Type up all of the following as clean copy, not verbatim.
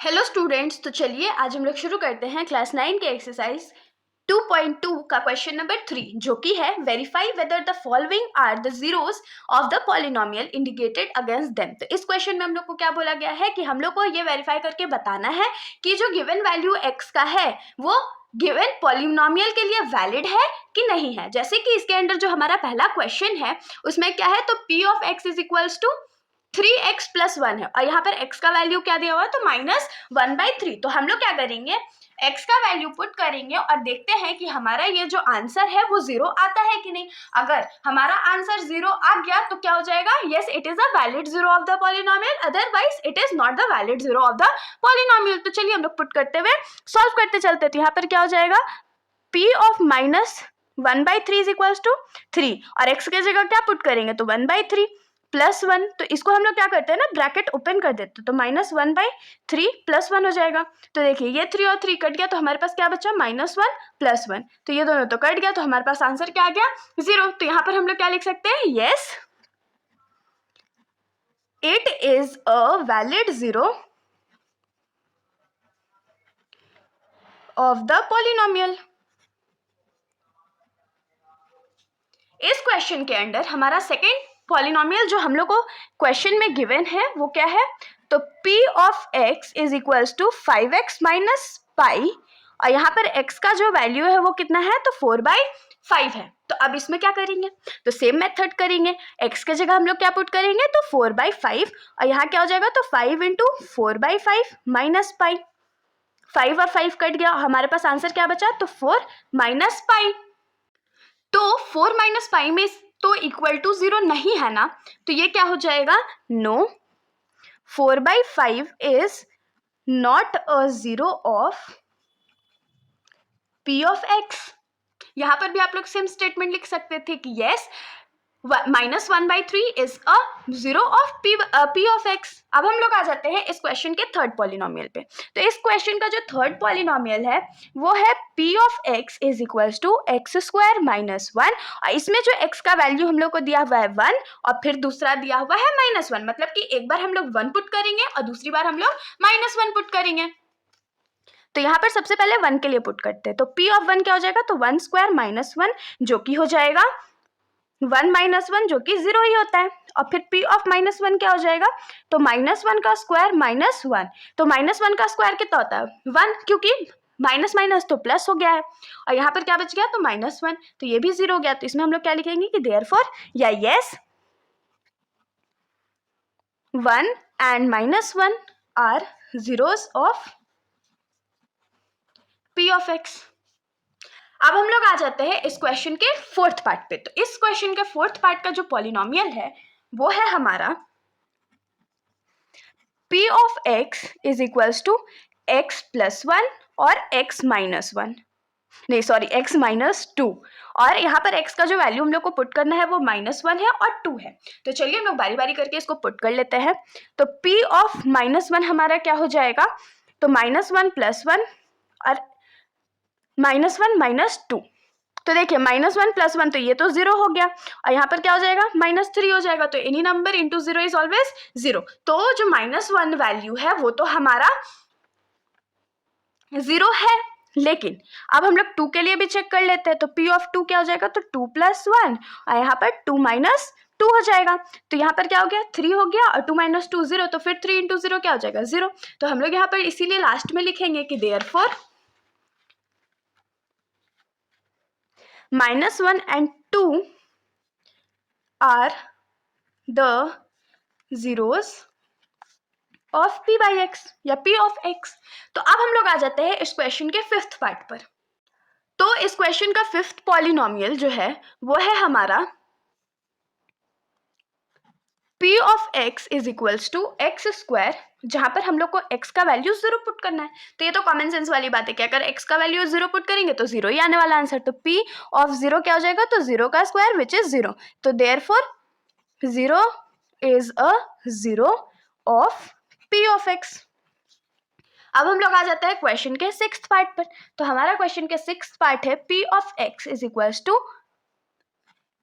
Hello students, तो चलिए आज हम लोग शुरू करते हैं क्लास 9 के एक्सरसाइज 2.2 का क्वेश्चन नंबर 3, जो कि है verify whether the following are the zeros of the polynomial indicated against them. तो इस क्वेश्चन में हम लोग को क्या बोला गया है कि हम लोग को ये वेरीफाई करके बताना है कि जो गिवन वैल्यू x का है वो गिवन पॉलिनोमियल के लिए वैलिड है कि नहीं है। जैसे कि इसके अंदर जो हमारा पहला क्वेश्चन है उसमें क्या है, तो p of x is equals to 3x plus 1 है और यहाँ पर x का वैल्यू क्या दिया हुआ है, तो -1/3। तो हम लोग क्या करेंगे, x का वैल्यू पुट करेंगे और देखते हैं कि हमारा ये जो आंसर है वो 0 आता है कि नहीं। अगर हमारा आंसर 0 आ गया तो क्या हो जाएगा, yes it is a valid 0 of the polynomial, otherwise it is not the valid 0 of the polynomial. तो चलिए हम लोग पुट करते हुए सॉल्व करते चलते। तो यहाँ पर क्या हो जाएगा, p of -1/3 is equals to 3 और x की जगह क्या पुट करेंगे, तो 1/3 प्लस 1। तो इसको हम लोग क्या करते हैं ना, ब्रैकेट ओपन कर देते हैं, तो -1/3 प्लस 1 हो जाएगा। तो देखिए ये 3 और 3 कट गया तो हमारे पास क्या बचा, -1 प्लस 1। तो ये दोनों तो कट गया तो हमारे पास आंसर क्या आ गया, 0। तो यहाँ पर हम लोग क्या लिख सकते हैं, yes it is a valid 0 of the polynomial. इस क्वेश्चन के अंदर हमारा सेकेंड पॉलिनोमियल जो हम लोग को क्वेश्चन में गिवन है वो क्या है, तो p of x is equals to 5x minus pi और यहाँ पर x का जो वैल्यू है वो कितना है, तो 4/5 है। तो अब इसमें क्या करेंगे, तो सेम मेथड करेंगे, x के जगह हम लोग क्या पुट करेंगे, तो 4/5 और यहाँ क्या हो जाएगा, तो 5 इंटू 4/5 माइनस पाई। 5 और 5 कट गया, हमारे पास आंसर क्या बचा, तो 4 माइनस पाई। तो 4 माइनस पाई में तो इक्वल टू 0 नहीं है ना, तो ये क्या हो जाएगा, no 4/5 is not a 0 of p of x। यहां पर भी आप लोग सेम स्टेटमेंट लिख सकते थे कि yes -1/3 is a 0 of p of x। अब हम लोग आ जाते हैं इस क्वेश्चन के थर्ड पॉलिनोमियल पे। तो इस क्वेश्चन का जो थर्ड पॉलिनोमियल है वो है p of x is equals to x² minus 1 और इसमें जो x का वैल्यू हम लोग को दिया हुआ है 1 और फिर दूसरा दिया हुआ है -1, मतलब कि एक बार हम लोग 1 पुट करेंगे और दूसरी बार हम लोग -1 पुट करेंगे। तो यहाँ पर सबसे पहले 1 के लिए पुट करते हैं, तो p ऑफ 1 क्या हो जाएगा, तो 1² माइनस 1 जो कि हो जाएगा 1 माइनस 1 जो कि 0 ही होता है। और फिर p ऑफ -1 क्या हो जाएगा, तो -1 का स्क्वायर माइनस 1, तो -1 का स्क्वायर कितना होता है 1, क्योंकि माइनस माइनस तो प्लस हो गया है और यहाँ पर क्या बच गया, तो -1, तो ये भी 0 हो गया। तो इसमें हम लोग क्या लिखेंगे कि देयरफॉर या yes 1 and -1 are zeros of p of x। अब हम लोग आ जाते हैं इस क्वेश्चन के फोर्थ पार्ट पे। तो इस क्वेश्चन के फोर्थ पार्ट का जो पॉलिनोमियल है वो है हमारा p of x is equals to x plus 1 और x माइनस 1, नहीं सॉरी x माइनस 2। और यहाँ पर x का जो वैल्यू हम लोग को पुट करना है वो -1 है और 2 है। तो चलिए हम लोग बारी बारी करके इसको पुट कर लेते हैं। तो p ऑफ -1 हमारा क्या हो जाएगा, तो -1 प्लस 1 और -1 माइनस 2। तो देखिए -1 प्लस 1 तो ये तो 0 हो गया और यहाँ पर क्या हो जाएगा, -3 हो जाएगा। तो any number into 0 is always 0। तो जो -1 वैल्यू है वो तो हमारा 0 है, लेकिन अब हम लोग 2 के लिए भी चेक कर लेते हैं। तो p ऑफ 2 क्या हो जाएगा, तो 2 प्लस 1 और यहाँ पर 2 माइनस 2 हो जाएगा। तो यहाँ पर क्या हो गया, 3 हो गया और 2 माइनस 2 0, तो फिर 3 इंटू 0 क्या हो जाएगा, 0। तो हम लोग यहाँ पर इसीलिए लास्ट में लिखेंगे कि therefore -1 and 2 are the zeros of p by x या p of x। तो अब हम लोग आ जाते हैं इस क्वेश्चन के फिफ्थ पार्ट पर। तो इस क्वेश्चन का फिफ्थ पॉलिनोमियल जो है वो है हमारा p of x is equals to x², जहां पर हम लोग को x का वैल्यू 0 पुट करना है। तो ये तो कॉमन सेंस वाली बात है कि अगर x का वैल्यू 0 पुट करेंगे तो 0 ही आने वाला आंसर। तो p ऑफ 0 क्या हो जाएगा, तो 0 का स्क्वायर विच इज 0। तो therefore 0 is a 0 of p of x। अब हम लोग आ जाते हैं क्वेश्चन के सिक्स्थ पार्ट पर। तो हमारा क्वेश्चन के सिक्स्थ पार्ट है p of x is equals to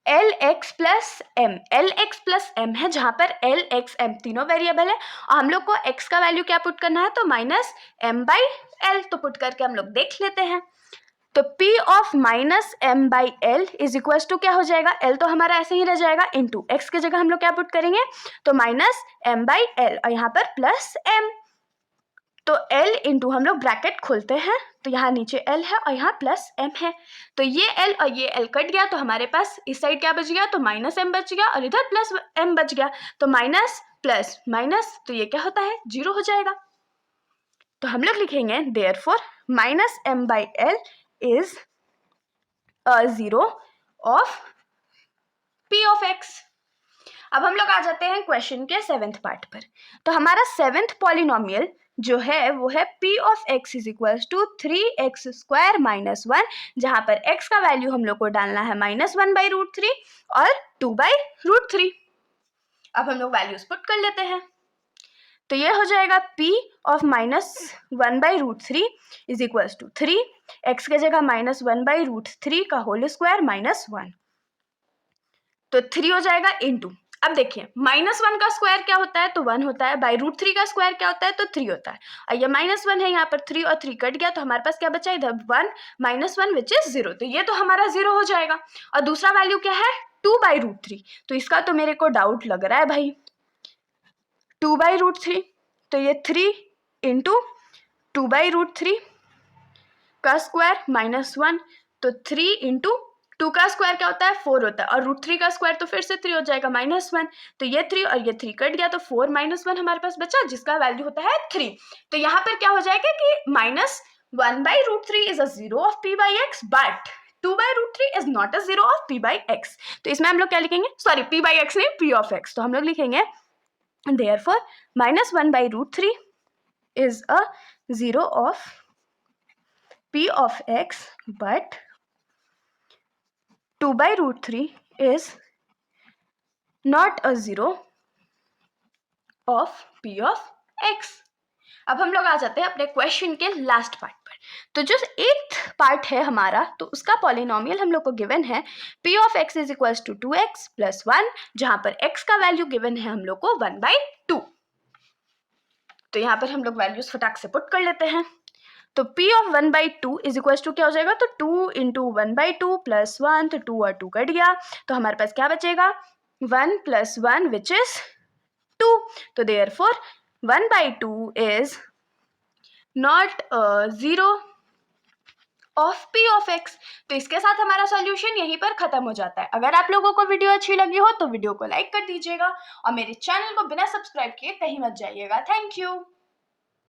L X plus M, L X plus M है जहाँ पर एल एक्स एम तीनों वेरिएबल है और हम लोग को एक्स का वैल्यू क्या पुट करना है, तो माइनस एम बाई एल, तो पुट करके हम लोग देख लेते हैं। तो P of minus M by L is equal to क्या हो जाएगा, L तो हमारा ऐसे ही रह जाएगा, इंटू एक्स की जगह हम लोग क्या पुट करेंगे, तो माइनस एम बाई एल और यहाँ पर प्लस एम, तो L इंटू हम लोग ब्रैकेट खोलते हैं, तो यहाँ नीचे L है और यहाँ प्लस M है, तो ये L और ये L कट गया, तो हमारे पास इस साइड क्या बच गया, तो माइनस M बच गया और इधर प्लस M बच गया, तो माइनस प्लस माइनस, तो ये क्या होता है, 0 हो जाएगा। तो हम लोग लिखेंगे therefore minus M by L is 0 of P of X। अब हम लोग आ जाते हैं क्वेश्चन के 7th पार्ट पर। तो हमारा 7th पॉलिनोमियल जो है वो है P of X is equal to 3x square minus 1, जहाँ पर x का वैल्यू हम लोग को डालना है -1 बाई रूट 3 और 2 बाई रूट 3। अब हम लोग वैल्यूज पुट कर लेते हैं, तो ये हो जाएगा P of -1 by root 3 is equal to 3, x के जगह -1 बाई रूट 3 का होल स्क्वायर -1, तो 3 हो जाएगा इंटू, अब देखिए -1 का स्क्वायर क्या होता है, तो 1 होता है, बाई रूट 3 का स्क्वायर क्या होता है, तो 3 होता है, और ये -1 है, यहाँ पर 3 और 3 कट गया, तो हमारे पास क्या बचा इधर 1 -1 विच इज 0, तो ये तो हमारा 0 हो जाएगा। और दूसरा वैल्यू क्या है 2 बाई रूट 3, तो इसका तो मेरे को डाउट लग रहा है भाई, 2 बाई रूट 3, तो ये 3 इंटू 2 बाई रूट 3 का स्क्वायर -1, तो 3 इंटू 2 का स्क्वायर क्या होता है 4 होता है, और रूट 3 का स्क्वायर तो फिर से 3 हो जाएगा -1, तो ये 3 और ये 3 कट गया, तो 4 -1 हमारे पास बचा जिसका वैल्यू होता है 3। तो यहाँ पर क्या हो जाएगा कि -1 by root 3 is a 0 of P by X, but 2 by root 3 is not a 0 of P by X. तो इसमें हम लोग क्या लिखेंगे, सॉरी P बाई एक्स नहीं, P ऑफ एक्स, तो हम लोग लिखेंगे therefore -1 by root 3 is a 0 of P of x, but 2 by root 3 is not a 0 of P of x। अब हम लोग आ जाते हैं अपने क्वेश्चन के लास्ट पार्ट पर। तो जो 8th पार्ट है हमारा, तो उसका पॉलिनोमियल हम लोग को गिवन है P of x is equal to 2x plus 1, जहां पर x का वैल्यू गिवन है हम लोग को 1/2। तो यहाँ पर हम लोग वैल्यूज फटाक से पुट कर लेते हैं, तो P of 1/2 is equal to क्या हो जाएगा, तो 2 इंटू 1/2 प्लस 1, तो 2 और 2 कट गया, तो हमारे पास क्या बचेगा 1 प्लस 1 विच इज 2, तो therefore 1/2 is not 0 of P of x। तो इसके साथ हमारा सॉल्यूशन यहीं पर खत्म हो जाता है। अगर आप लोगों को वीडियो अच्छी लगी हो तो वीडियो को लाइक कर दीजिएगा और मेरे चैनल को बिना सब्सक्राइब किए कहीं मत जाइएगा। Thank you.